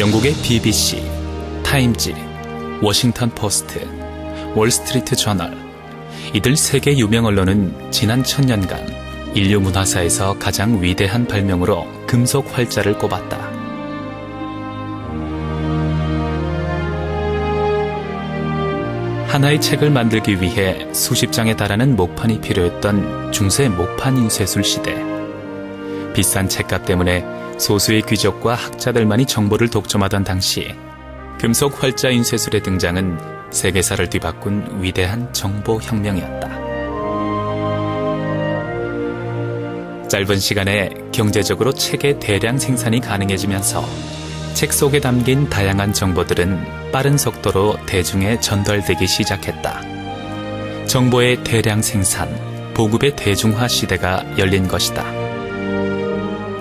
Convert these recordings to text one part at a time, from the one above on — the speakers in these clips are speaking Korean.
영국의 BBC, 타임지, 워싱턴 포스트, 월스트리트 저널, 이들 세계 유명 언론은 지난 1000년간 인류 문화사에서 가장 위대한 발명으로 금속 활자를 꼽았다. 하나의 책을 만들기 위해 수십 장에 달하는 목판이 필요했던 중세 목판 인쇄술 시대. 비싼 책값 때문에 소수의 귀족과 학자들만이 정보를 독점하던 당시, 금속 활자 인쇄술의 등장은 세계사를 뒤바꾼 위대한 정보혁명이었다. 짧은 시간에 경제적으로 책의 대량 생산이 가능해지면서 책 속에 담긴 다양한 정보들은 빠른 속도로 대중에 전달되기 시작했다. 정보의 대량 생산, 보급의 대중화 시대가 열린 것이다.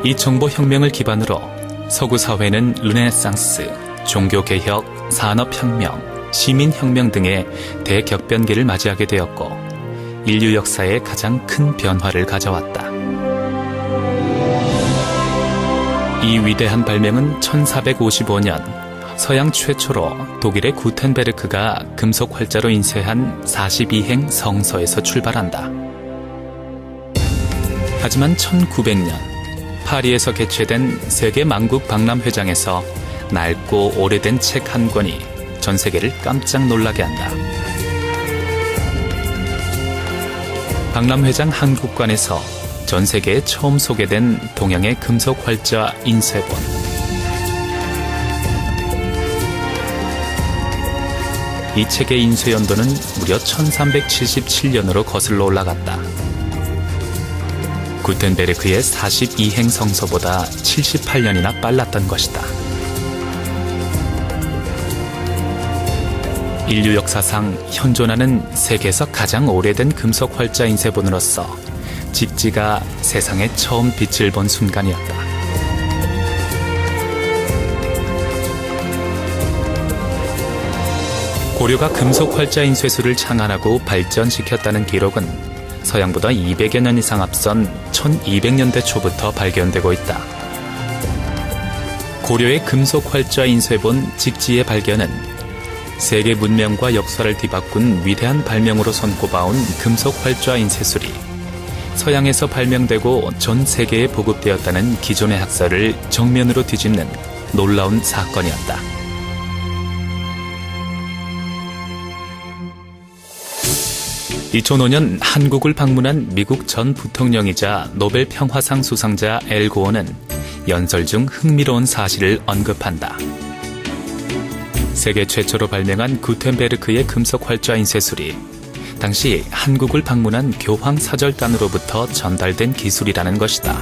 이 정보혁명을 기반으로 서구 사회는 르네상스, 종교개혁, 산업혁명, 시민혁명 등의 대격변기를 맞이하게 되었고 인류 역사에 가장 큰 변화를 가져왔다. 이 위대한 발명은 1455년 서양 최초로 독일의 구텐베르크가 금속 활자로 인쇄한 42행 성서에서 출발한다. 하지만 1900년 파리에서 개최된 세계 만국 박람회장에서 낡고 오래된 책 한 권이 전 세계를 깜짝 놀라게 한다. 박람회장 한국관에서 전 세계에 처음 소개된 동양의 금속 활자 인쇄본. 이 책의 인쇄 연도는 무려 1377년으로 거슬러 올라갔다. 구텐베르크의 42행 성서보다 78년이나 빨랐던 것이다. 인류 역사상 현존하는 세계에서 가장 오래된 금속 활자 인쇄본으로서 직지가 세상에 처음 빛을 본 순간이었다. 고려가 금속 활자 인쇄술을 창안하고 발전시켰다는 기록은 서양보다 200여 년 이상 앞선 1200년대 초부터 발견되고 있다. 고려의 금속 활자 인쇄본 직지의 발견은 세계 문명과 역사를 뒤바꾼 위대한 발명으로 손꼽아온 금속 활자 인쇄술이 서양에서 발명되고 전 세계에 보급되었다는 기존의 학설을 정면으로 뒤집는 놀라운 사건이었다. (2005년) 한국을 방문한 미국 전 부통령이자 노벨 평화상 수상자 엘 고어는 연설 중 흥미로운 사실을 언급한다. 세계 최초로 발명한 구텐베르크의 금속 활자 인쇄술이 당시 한국을 방문한 교황 사절단으로부터 전달된 기술이라는 것이다.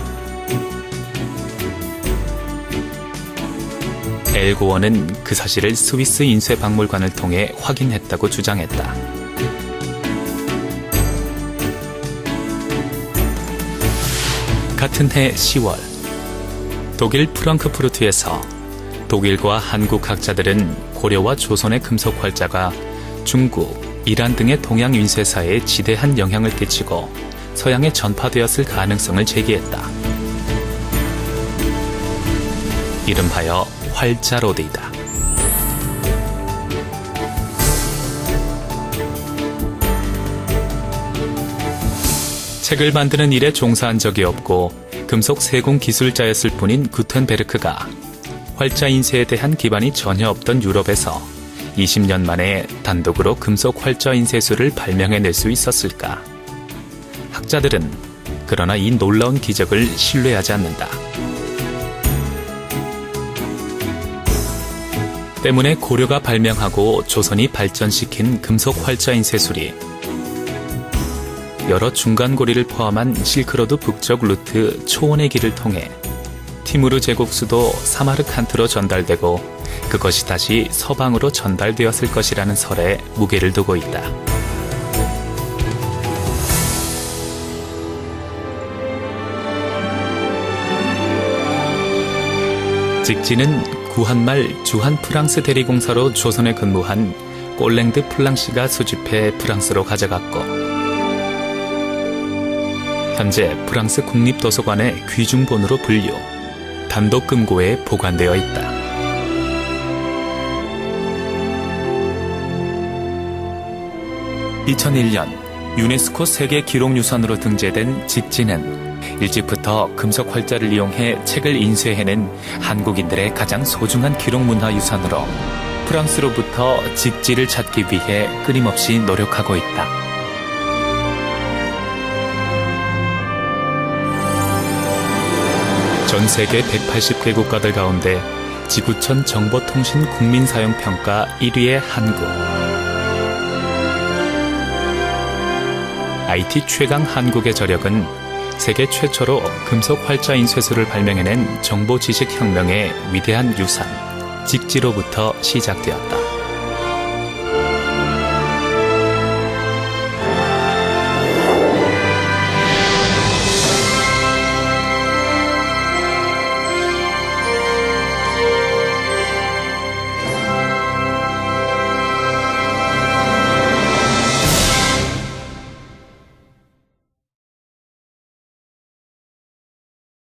엘 고어는 그 사실을 스위스 인쇄박물관을 통해 확인했다고 주장했다. 같은 해 10월, 독일 프랑크푸르트에서 독일과 한국 학자들은 고려와 조선의 금속 활자가 중국, 이란 등의 동양 인쇄사에 지대한 영향을 끼치고 서양에 전파되었을 가능성을 제기했다. 이름하여 활자로드이다. 책을 만드는 일에 종사한 적이 없고 금속 세공 기술자였을 뿐인 구텐베르크가 활자 인쇄에 대한 기반이 전혀 없던 유럽에서 20년 만에 단독으로 금속 활자 인쇄술을 발명해낼 수 있었을까? 학자들은 그러나 이 놀라운 기적을 신뢰하지 않는다. 때문에 고려가 발명하고 조선이 발전시킨 금속 활자 인쇄술이 여러 중간고리를 포함한 실크로드 북쪽 루트 초원의 길을 통해 티무르 제국 수도 사마르칸트로 전달되고 그것이 다시 서방으로 전달되었을 것이라는 설에 무게를 두고 있다. 직지는 구한말 주한 프랑스 대리공사로 조선에 근무한 꼴랭드 플랑시가 수집해 프랑스로 가져갔고 현재 프랑스 국립도서관의 귀중본으로 분류, 단독 금고에 보관되어 있다. 2001년 유네스코 세계 기록유산으로 등재된 직지는 일찍부터 금속 활자를 이용해 책을 인쇄해낸 한국인들의 가장 소중한 기록문화유산으로 프랑스로부터 직지를 찾기 위해 끊임없이 노력하고 있다. 전 세계 180개국가들 가운데 지구촌 정보통신 국민사용평가 1위의 한국. IT 최강 한국의 저력은 세계 최초로 금속 활자 인쇄소를 발명해낸 정보지식혁명의 위대한 유산, 직지로부터 시작되었다.